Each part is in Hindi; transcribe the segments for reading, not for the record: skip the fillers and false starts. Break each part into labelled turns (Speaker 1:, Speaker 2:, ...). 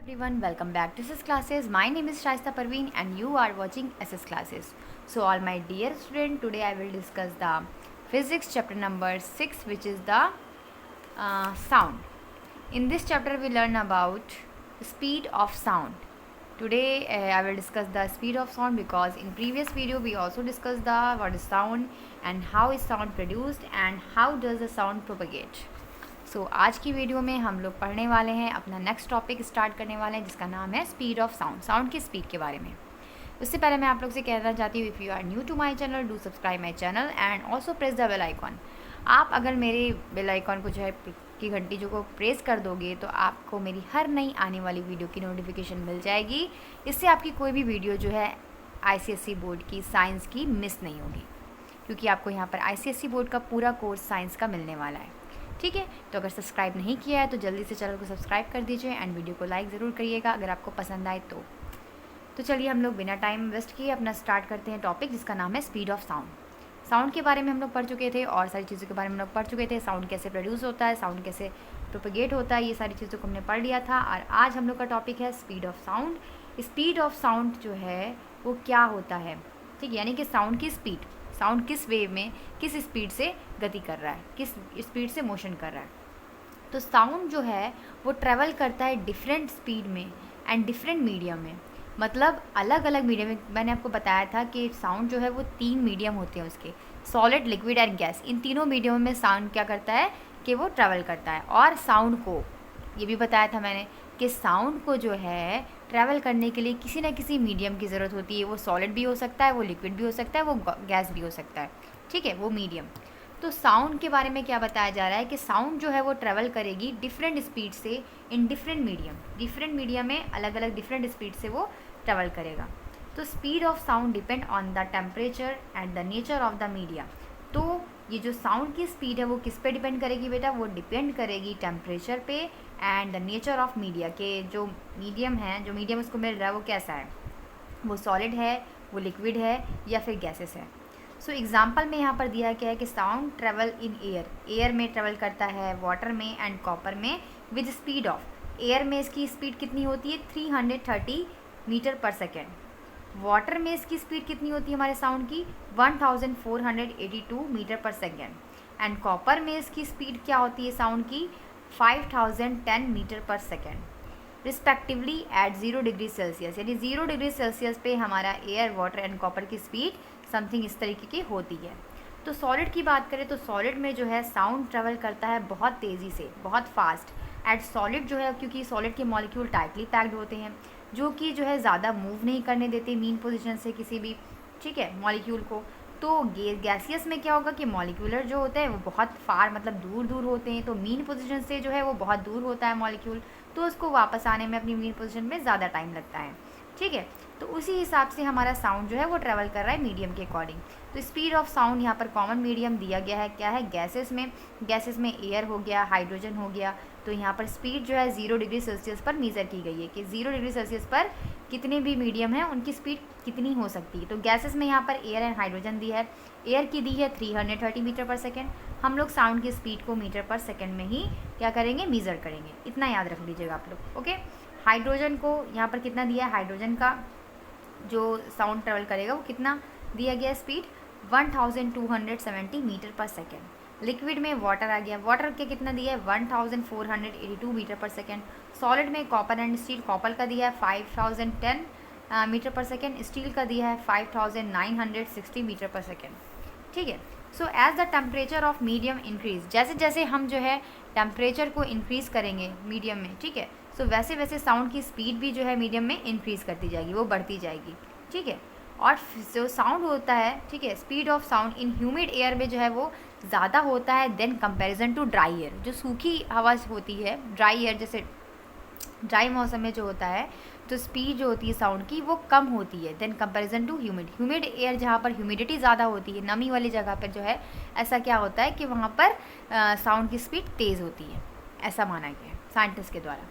Speaker 1: Everyone, welcome back to SS Classes. My name is Shaista Parveen and you are watching SS Classes. So all my dear students, today I will discuss the physics chapter number 6, which is the sound. In this chapter we learn about speed of sound. Today I will discuss the speed of sound because in previous video we also discussed the what is sound and how is sound produced and how does the sound propagate. आज की वीडियो में हम लोग पढ़ने वाले हैं, अपना नेक्स्ट टॉपिक स्टार्ट करने वाले हैं जिसका नाम है स्पीड ऑफ साउंड, साउंड की स्पीड के बारे में। उससे पहले मैं आप लोग से कहना चाहती हूँ, if you are new to my channel do subscribe my channel and also press the bell icon. आप अगर मेरे बेल आइकॉन को जो है की घंटी जो को प्रेस कर दोगे तो आपको मेरी हर नई आने वाली वीडियो की नोटिफिकेशन मिल जाएगी। इससे आपकी कोई भी वीडियो जो है ICSE बोर्ड की साइंस की मिस नहीं होगी, क्योंकि आपको यहाँ पर ICSE बोर्ड का पूरा कोर्स साइंस का मिलने वाला है। ठीक है, तो अगर सब्सक्राइब नहीं किया है तो जल्दी से चैनल को सब्सक्राइब कर दीजिए एंड वीडियो को लाइक ज़रूर करिएगा अगर आपको पसंद आए तो चलिए हम लोग बिना टाइम वेस्ट किए अपना स्टार्ट करते हैं टॉपिक जिसका नाम है स्पीड ऑफ साउंड। साउंड के बारे में हम लोग पढ़ चुके थे और सारी चीज़ों के बारे में हम लोग पढ़ चुके थे। साउंड कैसे प्रोड्यूस होता है, साउंड कैसे प्रोपेगेट होता है, ये सारी चीज़ों को हमने पढ़ लिया था। और आज हम लोग का टॉपिक है speed of sound. Speed of sound जो है वो क्या होता है, ठीक है, यानी कि साउंड की स्पीड, साउंड किस वेव में किस स्पीड से गति कर रहा है, किस स्पीड से मोशन कर रहा है। तो साउंड जो है वो ट्रैवल करता है डिफरेंट स्पीड में एंड डिफरेंट मीडियम में, मतलब अलग अलग मीडियम में। मैंने आपको बताया था कि साउंड जो है वो 3 मीडियम होते हैं उसके, सॉलिड, लिक्विड एंड गैस। इन तीनों मीडियम में साउंड क्या करता है कि वो ट्रैवल करता है। और साउंड को ये भी बताया था मैंने कि साउंड को जो है ट्रैवल करने के लिए किसी न किसी मीडियम की ज़रूरत होती है। वो सॉलिड भी हो सकता है, वो लिक्विड भी हो सकता है, वो गैस भी हो सकता है, ठीक है, वो मीडियम। तो साउंड के बारे में क्या बताया जा रहा है कि साउंड जो है वो ट्रैवल करेगी डिफरेंट स्पीड से इन डिफरेंट मीडियम में अलग अलग डिफरेंट स्पीड से वो ट्रैवल करेगा। तो speed of sound depend on the temperature and the nature of the media. तो ये जो साउंड की स्पीड है वो किस पे डिपेंड करेगी बेटा, वो डिपेंड करेगी टेम्परेचर पे and the nature of media, के जो मीडियम है, जो मीडियम उसको मिल रहा है वो कैसा है, वो सॉलिड है, वो लिक्विड है या फिर गैसेस है। सो एग्जाम्पल में यहाँ पर दिया गया है कि साउंड ट्रेवल इन एयर में ट्रेवल करता है, वाटर में एंड कॉपर में विद स्पीड ऑफ। एयर में इसकी स्पीड कितनी होती है 330 मीटर पर सेकेंड। वाटर में इसकी स्पीड कितनी होती है हमारे साउंड की 1482 मीटर पर सेकेंड। एंड कॉपर में इसकी स्पीड क्या होती है साउंड की 5010 मीटर पर second respectively at 0 degree Celsius. यानी 0 डिग्री सेल्सियस पे हमारा एयर, वाटर एंड कॉपर की स्पीड समथिंग इस तरीके की होती है। तो सॉलिड की बात करें तो सॉलिड में जो है साउंड ट्रेवल करता है बहुत तेज़ी से, बहुत फास्ट। एट सॉलिड जो है, क्योंकि सॉलिड के मॉलिक्यूल टाइटली पैक्ड होते हैं जो कि जो है ज़्यादा मूव नहीं करने देते मीन पोजीशन से किसी भी, ठीक है, मॉलिक्यूल को। तो गैसियस में क्या होगा कि मॉलिक्यूलर जो होते हैं वो बहुत फार, मतलब दूर दूर होते हैं, तो मीन पोजीशन से जो है वो बहुत दूर होता है मॉलिक्यूल, तो उसको वापस आने में अपनी मीन पोजीशन में ज़्यादा टाइम लगता है, ठीक है। तो उसी हिसाब से हमारा साउंड जो है वो ट्रैवल कर रहा है मीडियम के अकॉर्डिंग। तो स्पीड ऑफ साउंड यहाँ पर कॉमन मीडियम दिया गया है, क्या है, गैसेस में एयर हो गया, हाइड्रोजन हो गया। तो यहाँ पर स्पीड जो है 0 डिग्री सेल्सियस पर मेज़र की गई है कि 0 डिग्री सेल्सियस पर कितने भी मीडियम हैं उनकी स्पीड कितनी हो सकती है। तो गैसेस में यहाँ पर एयर एंड हाइड्रोजन दी है, एयर की दी है 330 मीटर पर सेकेंड। हम लोग साउंड की स्पीड को मीटर पर सेकेंड में ही क्या करेंगे, मेज़र करेंगे, इतना याद रख लीजिएगा आप लोग, ओके। हाइड्रोजन को यहाँ पर कितना दिया है, हाइड्रोजन का जो साउंड ट्रेवल करेगा वो कितना दिया गया स्पीड 1270 मीटर पर सेकेंड। लिक्विड में वाटर आ गया, वाटर के कितना दिया है 1482 मीटर पर सेकेंड। सॉलिड में कॉपर एंड स्टील, कॉपर का दिया है 5010 मीटर पर सेकेंड, स्टील का दिया है 5960 मीटर पर सेकेंड, ठीक है। So as the temperature of medium increase, जैसे जैसे हम जो है टेम्परेचर को इंक्रीज़ करेंगे मीडियम में, ठीक है, सो वैसे वैसे साउंड की स्पीड भी जो है मीडियम में इंक्रीज़ करती जाएगी, वो बढ़ती जाएगी, ठीक है। और जो साउंड होता है, ठीक है, speed of sound in humid air में जो है वो ज़्यादा होता है then comparison to dry air. जो सूखी हवा होती है, ड्राई एयर, जैसे ड्राई मौसम में जो होता है तो स्पीड जो होती है साउंड की वो कम होती है then comparison to humid air, जहाँ पर ह्यूमिडिटी ज़्यादा होती है, नमी वाली जगह पर जो है ऐसा क्या होता है कि वहाँ पर साउंड की स्पीड तेज़ होती है, ऐसा माना गया है साइंटिस्ट के द्वारा,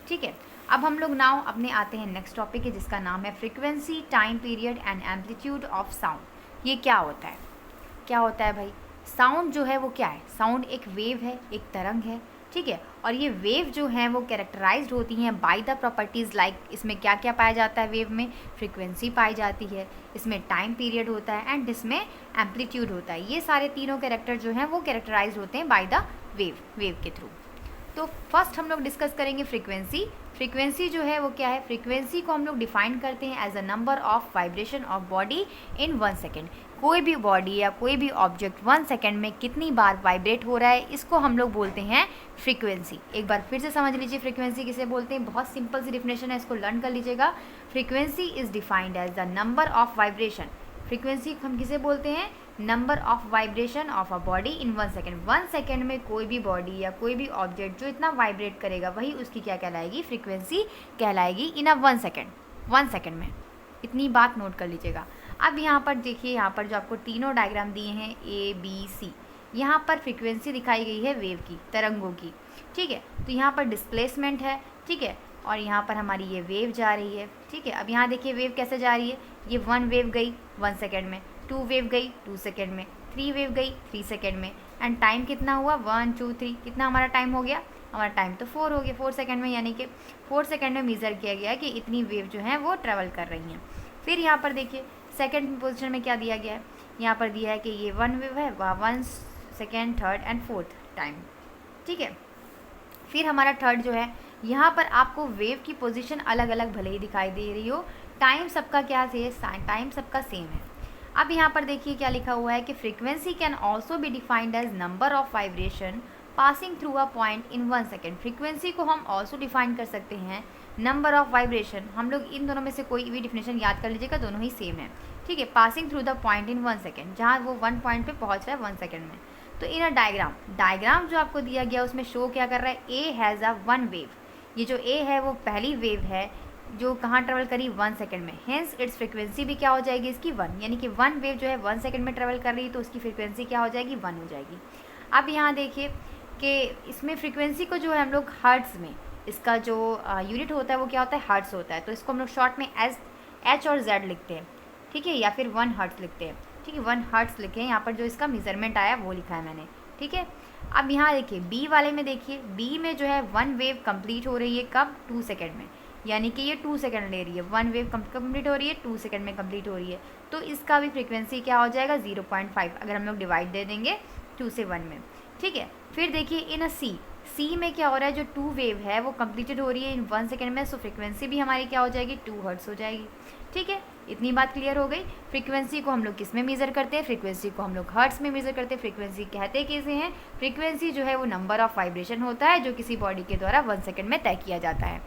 Speaker 1: ठीक है। अब हम लोग नाउ अपने आते हैं नेक्स्ट टॉपिक है जिसका नाम है frequency, time period and amplitude of sound. ये क्या होता है, क्या होता है भाई, साउंड जो है वो क्या है, साउंड एक वेव है, एक तरंग है ठीक है। और ये वेव जो हैं वो कैरेक्टराइज्ड होती हैं बाय द प्रॉपर्टीज़ लाइक, इसमें क्या क्या पाया जाता है वेव में, फ्रीक्वेंसी पाई जाती है, इसमें टाइम पीरियड होता है एंड इसमें एम्पलीट्यूड होता है। ये सारे तीनों कैरेक्टर जो हैं वो कैरेक्टराइज्ड होते हैं बाय द वेव के थ्रू। तो फर्स्ट हम लोग डिस्कस करेंगे फ्रीक्वेंसी। फ्रीक्वेंसी जो है वो क्या है, फ्रीक्वेंसी को हम लोग डिफाइन करते हैं as a number of vibration of body in 1 second. कोई भी बॉडी या कोई भी ऑब्जेक्ट 1 सेकेंड में कितनी बार वाइब्रेट हो रहा है, इसको हम लोग बोलते हैं फ्रीक्वेंसी। एक बार फिर से समझ लीजिए फ्रीक्वेंसी किसे बोलते हैं, बहुत सिंपल सी डिफिनेशन है, इसको लर्न कर लीजिएगा। Frequency is defined as the number of vibration. Frequency हम किसे बोलते हैं, number of vibration of a body in 1 second. 1 second में कोई भी बॉडी या कोई भी ऑब्जेक्ट जो इतना वाइब्रेट करेगा वही उसकी क्या कहलाएगी, फ्रीक्वेंसी कहलाएगी इन अ 1 सेकेंड। 1 सेकेंड में इतनी बात नोट कर लीजिएगा। अब यहाँ पर देखिए, यहाँ पर जो आपको तीनों डायग्राम दिए हैं ABC, यहाँ पर फ्रीक्वेंसी दिखाई गई है वेव की, तरंगों की, ठीक है। तो यहाँ पर डिस्प्लेसमेंट है, ठीक है, और यहाँ पर हमारी ये वेव जा रही है, ठीक है। अब यहाँ देखिए वेव कैसे जा रही है, ये 1 वेव गई 1 सेकेंड में, 2 वेव गई 2 सेकेंड में, 3 वेव गई 3 सेकेंड में, एंड टाइम कितना हुआ 1 2 3, कितना हमारा टाइम हो गया, हमारा टाइम तो 4 हो गया, 4 सेकेंड में, यानी कि 4 सेकेंड में मेज़र किया गया कि इतनी वेव जो है वो ट्रेवल कर रही हैं। फिर यहाँ पर देखिए सेकेंड पोजीशन में क्या दिया गया है, यहाँ पर दिया है कि ये 1 वेव है, वह 1 second 3rd and 4th time, ठीक है। फिर हमारा थर्ड जो है, यहाँ पर आपको वेव की पोजीशन अलग अलग भले ही दिखाई दे रही हो, टाइम सबका क्या है, टाइम सबका सेम है। अब यहाँ पर देखिए क्या लिखा हुआ है कि frequency can also be defined as number of vibration passing through a point in 1 second. Frequency को हम ऑल्सो डिफाइन कर सकते हैं नंबर ऑफ वाइब्रेशन। हम लोग इन दोनों में से कोई भी डिफिनेशन याद कर लीजिएगा, दोनों ही सेम है, ठीक है। Passing through the point in 1 second, जहाँ वो 1 पॉइंट पे पहुँच रहा है 1 सेकेंड में। तो इन अ डायग्राम जो आपको दिया गया उसमें शो क्या कर रहा है, ए हैज़ अ 1 वेव। ये जो ए है वो पहली वेव है जो कहाँ ट्रेवल करी 1 सेकेंड में, हेंस इट्स फ्रीक्वेंसी भी क्या हो जाएगी इसकी 1, यानी कि 1 वेव जो है 1 सेकेंड में ट्रेवल कर रही है तो उसकी फ्रीक्वेंसी क्या हो जाएगी 1 हो जाएगी। अब यहाँ देखिए कि इसमें फ्रीक्वेंसी को जो है हम लोग हर्ट्स में, इसका जो यूनिट होता है वो क्या होता है, हर्ट्स होता है। तो इसको हम लोग शॉर्ट में एज H और Z लिखते हैं, ठीक है, या फिर 1 हर्ट्स लिखते हैं, ठीक है, 1 हर्ट्स लिखे हैं। यहाँ पर जो इसका मेजरमेंट आया वो लिखा है मैंने, ठीक है। अब यहाँ देखिए बी वाले में, देखिए बी में जो है 1 वेव कंप्लीट हो रही है कब, 2 सेकेंड में, यानी कि ये 2 सेकेंड ले रही है, 1 वेव कंप्लीट हो रही है 2 सेकेंड में कंप्लीट हो रही है। तो इसका भी फ्रीक्वेंसी क्या हो जाएगा 0.5, अगर हम लोग डिवाइड दे देंगे 2 से 1 में, ठीक है। फिर देखिए इन अ सी में क्या हो रहा है, जो 2 वेव है वो कंप्लीटेड हो रही है इन 1 सेकेंड में, सो फ्रीक्वेंसी भी हमारी क्या हो जाएगी 2 हर्ट्स हो जाएगी, ठीक है। इतनी बात क्लियर हो गई। फ्रीक्वेंसी को हम लोग किस में मेज़र करते हैं, फ्रीक्वेंसी को हम लोग हर्ट्स में मेज़र करते हैं। फ्रीक्वेंसी कहते कैसे हैं, फ्रीक्वेंसी जो है वो नंबर ऑफ वाइब्रेशन होता है जो किसी बॉडी के द्वारा 1 सेकेंड में तय किया जाता है।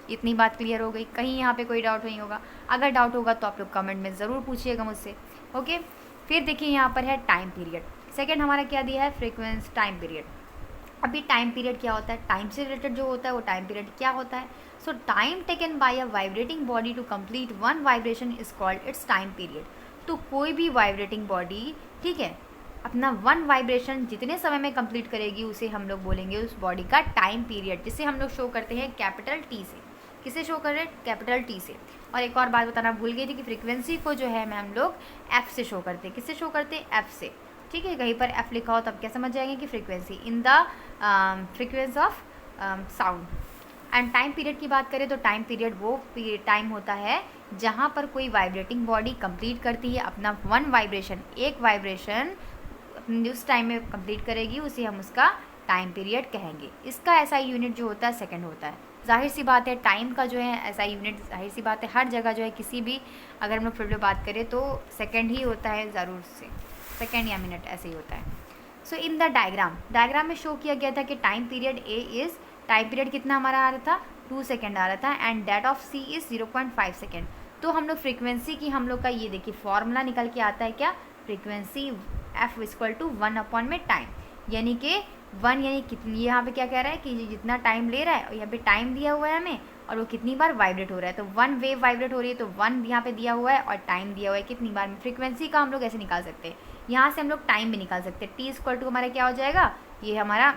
Speaker 1: इतनी बात क्लियर हो गई, कहीं यहाँ पे कोई डाउट नहीं होगा। अगर डाउट होगा तो आप लोग कमेंट में ज़रूर पूछिएगा मुझसे, ओके। फिर देखिए यहाँ पर है टाइम पीरियड। सेकेंड हमारा क्या दिया है, फ्रीक्वेंसी टाइम पीरियड। अभी टाइम पीरियड क्या होता है, टाइम से रिलेटेड जो होता है वो टाइम पीरियड क्या होता है। So time taken by a vibrating body to complete 1 vibration is called its time period. तो कोई भी वाइब्रेटिंग बॉडी, ठीक है, अपना 1 वाइब्रेशन जितने समय में कंप्लीट करेगी उसे हम लोग बोलेंगे उस बॉडी का टाइम पीरियड, जिसे हम लोग शो करते हैं कैपिटल T से। किसे शो कर रहे हैं, कैपिटल T से। और एक और बात बताना भूल गई थी कि फ्रीक्वेंसी को जो है मैं हम लोग F से शो करते हैं। किससे शो करते हैं, F से, ठीक है। कहीं पर F लिखा हो तब क्या समझ जाएंगे कि frequency in the frequency of sound. And time period की बात करें तो टाइम पीरियड वो टाइम होता है जहाँ पर कोई वाइब्रेटिंग बॉडी कंप्लीट करती है अपना 1 वाइब्रेशन, एक वाइब्रेशन उस टाइम में कंप्लीट करेगी, उसे हम उसका टाइम पीरियड कहेंगे। इसका ऐसा यूनिट जो होता है सेकंड होता है। जाहिर सी बात है टाइम का जो है ऐसा यूनिट, जाहिर सी बात है हर जगह जो है किसी भी अगर हम लोग फील्ड में बात करें तो सेकंड ही होता है, ज़रूर से सेकंड या मिनट ऐसे ही होता है। सो इन द डायग्राम में शो किया गया था कि time period A is, time period कितना हमारा आ रहा था 2 सेकेंड आ रहा था, and that of C is 0.5 second. तो हम लोग फ्रीक्वेंसी की हम लोग का ये देखिए फॉर्मूला निकल के आता है क्या, frequency F equal to 1 upon में टाइम, यानी कि 1 यानी कितनी, यहाँ पे क्या कह रहा है कि जितना टाइम ले रहा है और यहाँ पे टाइम दिया हुआ है हमें और वो कितनी बार वाइब्रेट हो रहा है। तो 1 वेव वाइब्रेट हो रही है तो 1 यहाँ पे दिया हुआ है और टाइम दिया हुआ है कितनी बार में। फ्रीक्वेंसी का हम लोग ऐसे निकाल सकते हैं, यहाँ से हम लोग टाइम भी निकाल सकते हैं। T इक्वल टू हमारा क्या हो जाएगा, ये हमारा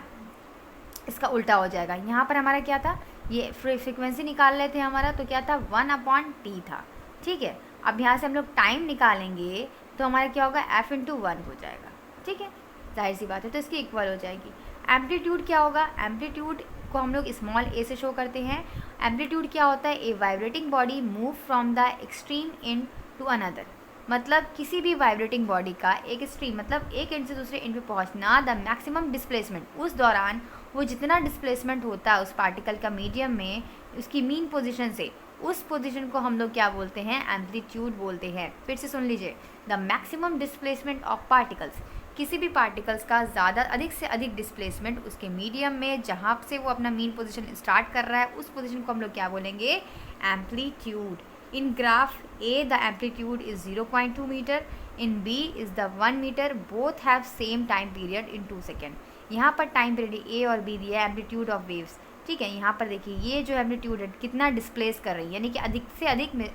Speaker 1: इसका उल्टा हो जाएगा। यहाँ पर हमारा क्या था, ये फ्रीक्वेंसी निकाल रहे थे हमारा, तो क्या था 1 अपॉन T था, ठीक है। अब यहाँ से हम लोग टाइम निकालेंगे तो हमारा क्या होगा F इंटू 1 हो जाएगा, ठीक है, जाहिर सी बात है, तो इसकी इक्वल हो जाएगी। एम्पलीट्यूड क्या होगा? एम्पलीट्यूड को हम लोग स्मॉल ए से शो करते हैं। एम्पलीट्यूड क्या होता है? A vibrating body move from the extreme end to another. मतलब किसी भी वाइब्रेटिंग बॉडी का एक एक्सट्रीम मतलब एक एंड से दूसरे एंड पे पहुंचना, द मैक्सिमम डिस्प्लेसमेंट, उस दौरान वो जितना डिस्प्लेसमेंट होता है उस पार्टिकल का मीडियम में उसकी मीन पोजीशन से, उस पोजीशन को हम लोग क्या बोलते हैं? एम्पलीट्यूड बोलते हैं। फिर से सुन लीजिए, the maximum displacement of particles, किसी भी पार्टिकल्स का ज़्यादा अधिक से अधिक डिस्प्लेसमेंट उसके मीडियम में जहाँ से वो अपना मीन पोजीशन स्टार्ट कर रहा है, उस पोजीशन को हम लोग क्या बोलेंगे? Amplitude. In graph A the amplitude is 0.2 meter, in B is the 1 meter, both have same time period in 2 second. यहाँ पर टाइम पीरियड A और B दिया है एम्पलीट्यूड ऑफ वेव्स, ठीक है। यहाँ पर देखिए ये जो एम्पलीट्यूड है कितना डिस्प्लेस कर रही है, यानी कि अधिक से अधिक में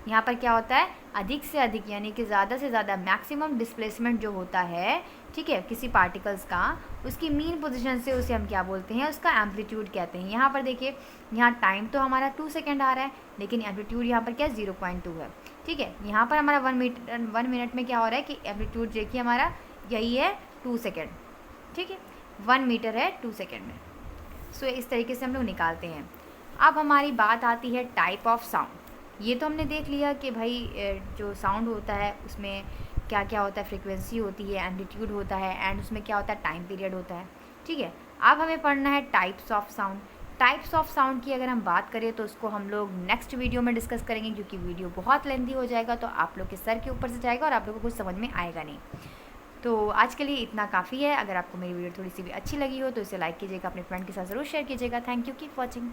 Speaker 1: यहाँ पर क्या होता है? अधिक से अधिक यानी कि ज़्यादा से ज़्यादा मैक्सिमम डिस्प्लेसमेंट जो होता है, ठीक है, किसी पार्टिकल्स का, उसकी मीन पोजीशन से उसे हम क्या बोलते हैं? उसका एम्पलीट्यूड कहते हैं। यहाँ पर देखिए यहाँ टाइम तो हमारा 2 सेकेंड आ रहा है, लेकिन एम्पलीट्यूड यहाँ पर क्या 0.2 है, ठीक है। यहाँ पर हमारा 1 मिनट में क्या हो रहा है कि एम्पलीट्यूड देखिए हमारा यही है 2 सेकेंड, ठीक है। 1 मीटर है 2 सेकेंड में। सो इस तरीके से हम लोग निकालते हैं। अब हमारी बात आती है टाइप ऑफ साउंड। ये तो हमने देख लिया कि भाई जो साउंड होता है उसमें क्या क्या होता है, फ्रीक्वेंसी होती है, एम्पलीट्यूड होता है, एंड उसमें क्या होता है? टाइम पीरियड होता है, ठीक है। अब हमें पढ़ना है types of sound. Types of sound की अगर हम बात करें तो उसको हम लोग नेक्स्ट वीडियो में डिस्कस करेंगे, क्योंकि वीडियो बहुत लेंथी हो जाएगा तो आप लोग के सर के ऊपर से जाएगा और आप लोग को कुछ समझ में आएगा नहीं। तो आज के लिए इतना काफ़ी है। अगर आपको मेरी वीडियो थोड़ी सी भी अच्छी लगी हो तो इसे लाइक कीजिएगा, अपने फ्रेंड के साथ ज़रूर शेयर कीजिएगा। Thank you, keep watching.